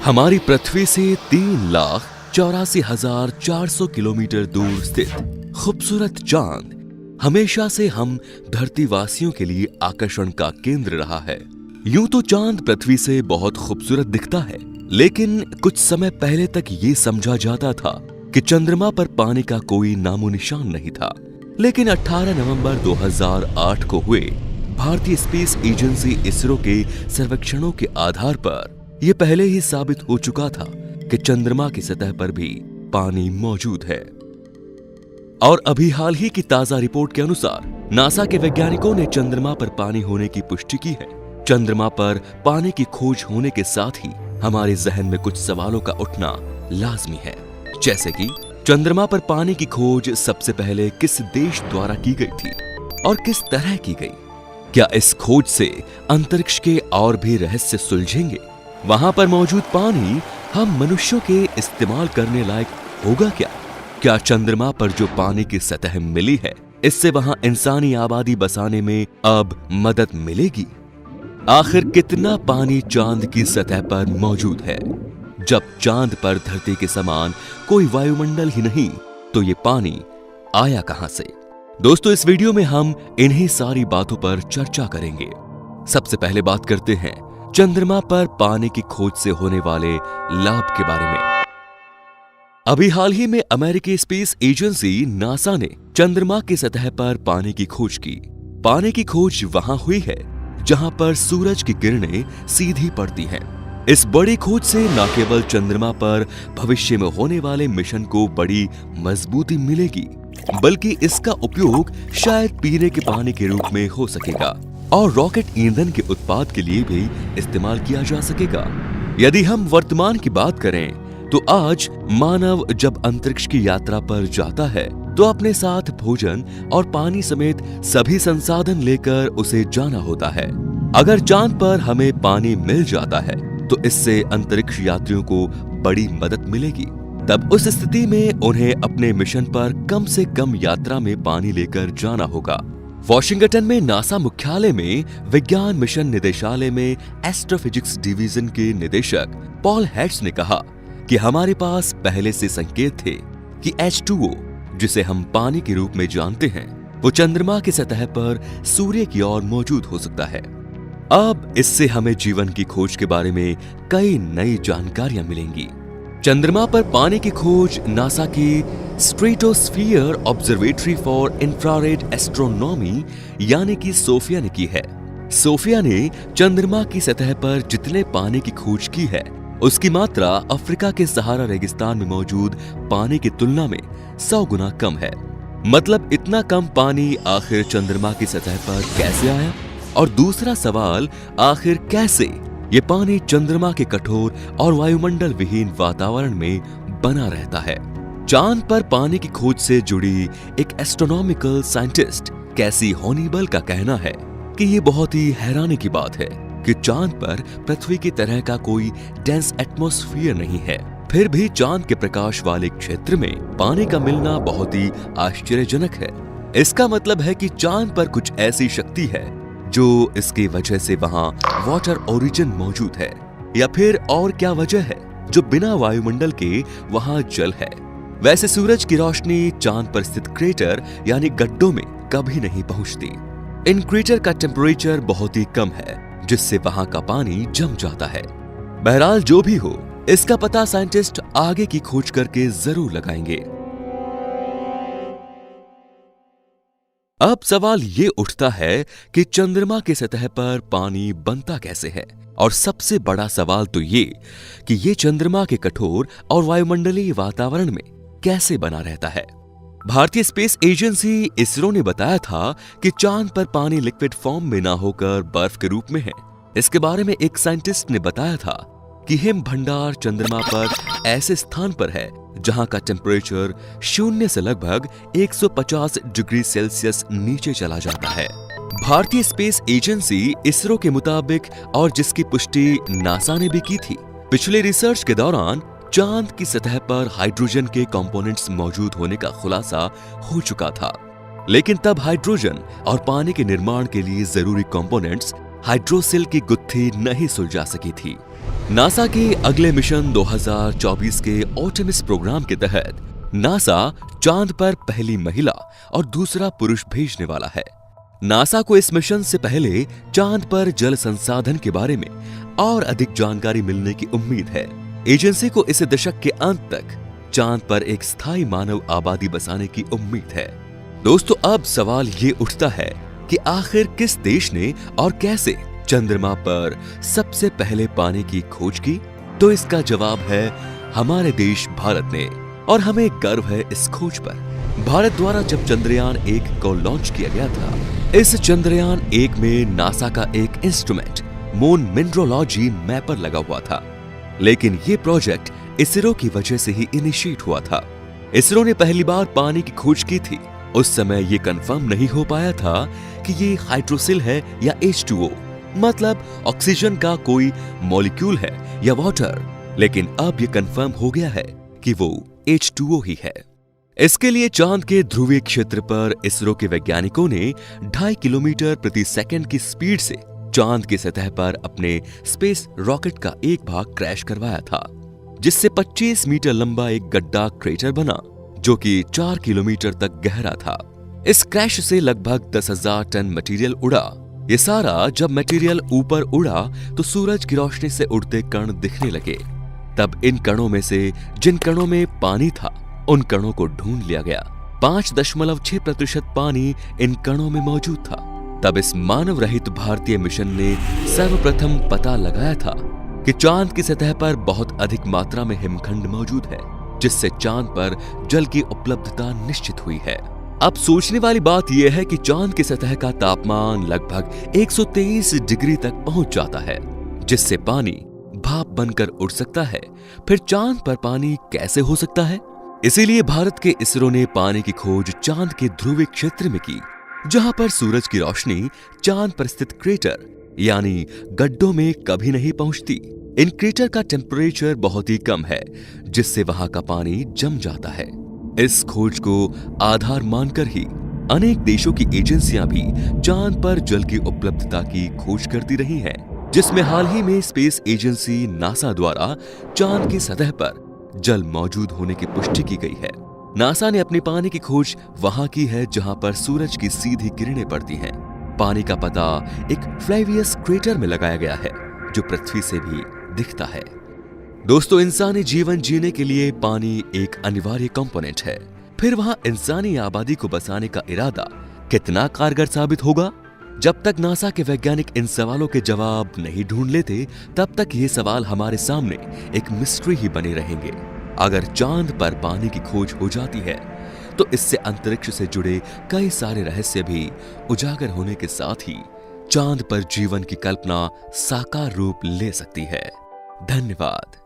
हमारी पृथ्वी से 3,84,400 किलोमीटर दूर स्थित खूबसूरत चांद हमेशा से हम धरतीवासियों के लिए आकर्षण का केंद्र रहा है। यूं तो चांद पृथ्वी से बहुत खूबसूरत दिखता है, लेकिन कुछ समय पहले तक ये समझा जाता था कि चंद्रमा पर पानी का कोई नामो निशान नहीं था। लेकिन 18 नवंबर 2008 को हुए भारतीय स्पेस एजेंसी इसरो के सर्वेक्षणों के आधार पर यह पहले ही साबित हो चुका था कि चंद्रमा की सतह पर भी पानी मौजूद है। और अभी हाल ही की ताजा रिपोर्ट के अनुसार नासा के वैज्ञानिकों ने चंद्रमा पर पानी होने की पुष्टि की है। चंद्रमा पर पानी की खोज होने के साथ ही हमारे जहन में कुछ सवालों का उठना लाजमी है, जैसे कि चंद्रमा पर पानी की खोज सबसे पहले किस देश द्वारा की गई थी और किस तरह की गई? क्या इस खोज से अंतरिक्ष के और भी रहस्य सुलझेंगे? वहां पर मौजूद पानी हम मनुष्यों के इस्तेमाल करने लायक होगा क्या? क्या चंद्रमा पर जो पानी की सतह मिली है, इससे वहां इंसानी आबादी बसाने में अब मदद मिलेगी? आखिर कितना पानी चांद की सतह पर मौजूद है? जब चांद पर धरती के समान कोई वायुमंडल ही नहीं, तो ये पानी आया कहां से? दोस्तों, इस वीडियो में हम इन्हीं सारी बातों पर चर्चा करेंगे। सबसे पहले बात करते हैं चंद्रमा पर पानी की खोज से होने वाले लाभ के बारे में। अभी हाल ही में अमेरिकी स्पेस एजेंसी नासा ने चंद्रमा की सतह पर पानी की खोज की। पानी की खोज वहां हुई है जहां पर सूरज की किरणें सीधी पड़ती हैं। इस बड़ी खोज से न केवल चंद्रमा पर भविष्य में होने वाले मिशन को बड़ी मजबूती मिलेगी, बल्कि इसका उपयोग शायद पीने के पानी के रूप में हो सकेगा और रॉकेट ईंधन के उत्पाद के लिए भी इस्तेमाल किया जा सकेगा। यदि हम वर्तमान की बात करें तो आज मानव जब अंतरिक्ष की यात्रा पर जाता है तो अपने साथ भोजन और पानी समेत सभी संसाधन लेकर उसे जाना होता है। अगर चांद पर हमें पानी मिल जाता है तो इससे अंतरिक्ष यात्रियों को बड़ी मदद मिलेगी। तब उस स्थिति में उन्हें अपने मिशन पर कम से कम यात्रा में पानी लेकर जाना होगा। वॉशिंगटन में नासा मुख्यालय में विज्ञान मिशन निदेशालय में एस्ट्रोफिजिक्स डिवीजन के निदेशक पॉल हेड्स ने कहा कि हमारे पास पहले से संकेत थे कि H2O, जिसे हम पानी के रूप में जानते हैं, वो चंद्रमा की सतह पर सूर्य की ओर मौजूद हो सकता है। अब इससे हमें जीवन की खोज के बारे में कई नई जानकारियां मिलेंगी। चंद्रमा पर पानी की खोज नासा की stratosphere observatory for infrared astronomy यानी कि सोफिया ने की है। सोफिया ने चंद्रमा की सतह पर जितने पानी की खोज की है, उसकी मात्रा अफ्रीका के सहारा रेगिस्तान में मौजूद पानी की तुलना में 100 गुना कम है। मतलब इतना कम पानी आखिर चंद्रमा की सतह पर कैसे आया? और दूसरा सवाल, आखिर कैसे ये पानी चंद्रमा के कठोर और वायुमंडल विहीन वातावरण में बना रहता है? चांद पर पानी की खोज से जुड़ी एक एस्ट्रोनॉमिकल साइंटिस्ट कैसी होनीबल का कहना है कि ये बहुत ही हैरानी की बात है कि चांद पर पृथ्वी की तरह का कोई डेंस एटमॉस्फेयर नहीं है, फिर भी चांद के प्रकाश वाले क्षेत्र में पानी का मिलना बहुत ही आश्चर्यजनक है। इसका मतलब है कि चांद पर कुछ ऐसी शक्ति है जो इसकी वजह से वहां वाटर ओरिजिन मौजूद है, या फिर और क्या वजह है जो बिना वायुमंडल के वहां जल है। वैसे सूरज की रोशनी चांद पर स्थित क्रेटर यानी गड्ढों में कभी नहीं पहुंचती। इन क्रेटर का टेम्परेचर बहुत ही कम है, जिससे वहां का पानी जम जाता है। बहरहाल जो भी हो, इसका पता साइंटिस्ट आगे की खोज करके जरूर लगाएंगे। अब सवाल ये उठता है कि चंद्रमा की सतह पर पानी बनता कैसे है, और सबसे बड़ा सवाल तो ये कि ये चंद्रमा के कठोर और वायुमंडलीय वातावरण में कैसे बना रहता है। भारतीय स्पेस एजेंसी इसरो ने बताया था कि चांद पर पानी लिक्विड फॉर्म में ना होकर बर्फ के रूप में है। इसके बारे में एक साइंटिस्ट ने बताया था कि हिम भंडार चंद्रमा पर ऐसे स्थान पर है जहां का टेम्परेचर 0 से लगभग 150 डिग्री सेल्सियस नीचे चला जाता है। भारतीय स्पेस एजेंसी इसरो के मुताबिक, और जिसकी पुष्टि नासा ने भी की थी, पिछले रिसर्च के दौरान चांद की सतह पर हाइड्रोजन के कंपोनेंट्स मौजूद होने का खुलासा हो चुका था। लेकिन तब हाइड्रोजन और पानी के निर्माण के लिए जरूरी कंपोनेंट्स हाइड्रोसिल की गुत्थी नहीं सुलझा सकी थी। नासा के अगले मिशन 2024 के आर्टेमिस प्रोग्राम के तहत नासा चांद पर पहली महिला और दूसरा पुरुष भेजने वाला है। नासा को इस मिशन से पहले चांद पर जल संसाधन के बारे में और अधिक जानकारी मिलने की उम्मीद है। एजेंसी को इस दशक के अंत तक चांद पर एक स्थायी मानव आबादी बसाने की उम्मीद है। दोस्तों, अब सवाल ये उठता है कि आखिर किस देश ने और कैसे चंद्रमा पर सबसे पहले पानी की खोज की? तो इसका जवाब है हमारे देश भारत ने, और हमें गर्व है इस खोज पर। भारत द्वारा जब चंद्रयान 1 को लॉन्च किया गया था, इस चंद्रयान 1 में नासा का एक इंस्ट्रूमेंट मून मिनरोलॉजी मैपर लगा हुआ था, लेकिन ये प्रोजेक्ट इसरो की वजह से ही इनिशिएट हुआ था। इसरो ने पहली बार पानी की खोज की थी। उस समय ये कंफर्म नहीं हो पाया था कि ये हाइड्रोसिल है या H2O, मतलब ऑक्सीजन का कोई मॉलिक्यूल है या वाटर, लेकिन अब ये कंफर्म हो गया है कि वो H2O ही है। इसके लिए चांद के ध्रुवीय क्षेत्र पर इसरो के वैज्ञानिकों ने 2.5 किलोमीटर प्रति सेकंड की स्पीड से चांद की सतह पर अपने स्पेस रॉकेट का एक भाग क्रैश करवाया था, जिससे 25 मीटर लंबा एक गड्ढा क्रेटर बना, जो कि 4 किलोमीटर तक गहरा था। इस क्रैश से लगभग 10,000 टन मटेरियल उड़ा। ये सारा जब मटेरियल ऊपर उड़ा तो सूरज की रोशनी से उड़ते कण दिखने लगे। तब इन कणों में से जिन कणों में पानी था, उन कणों को ढूंढ लिया गया। 5.6% पानी इन कणों में मौजूद था। तब इस मानव रहित भारतीय मिशन ने सर्वप्रथम पता लगाया था कि चांद की सतह पर बहुत अधिक मात्रा में हिमखंड मौजूद है, जिससे चांद पर जल की उपलब्धता निश्चित हुई है। अब सोचने वाली बात यह है कि चांद की सतह का तापमान लगभग 123 डिग्री तक पहुंच जाता है, जिससे पानी भाप बनकर उड़ सकता है। फिर चांद पर पानी कैसे हो सकता है? इसीलिए भारत के इसरो ने पानी की खोज चांद के ध्रुवीय क्षेत्र में की, जहां पर सूरज की रोशनी चांद पर स्थित क्रेटर यानी गड्ढों में कभी नहीं पहुंचती। इन क्रेटर का टेम्परेचर बहुत ही कम है, जिससे वहां का पानी जम जाता है। इस खोज को आधार मानकर ही अनेक देशों की एजेंसियां भी चांद पर जल की उपलब्धता की खोज करती रही हैं, जिसमें हाल ही में स्पेस एजेंसी नासा द्वारा चांद की सतह पर जल मौजूद होने की पुष्टि की गई है। नासा ने अपनी पानी की खोज वहां की है जहां पर सूरज की सीधी किरणें पड़ती हैं। पानी का पता एक फ्लेवियस क्रेटर में लगाया गया है, जो पृथ्वी से भी दिखता है। दोस्तों, इंसानी जीवन जीने के लिए पानी एक अनिवार्य कंपोनेंट है। फिर वहां इंसानी आबादी को बसाने का इरादा कितना कारगर साबित होगा? जब तक नासा के वैज्ञानिक इन सवालों के जवाब नहीं ढूंढ लेते, तब तक ये सवाल हमारे सामने एक मिस्ट्री ही बने रहेंगे। अगर चांद पर पानी की खोज हो जाती है, तो इससे अंतरिक्ष से जुड़े कई सारे रहस्य भी उजागर होने के साथ ही चांद पर जीवन की कल्पना साकार रूप ले सकती है। धन्यवाद।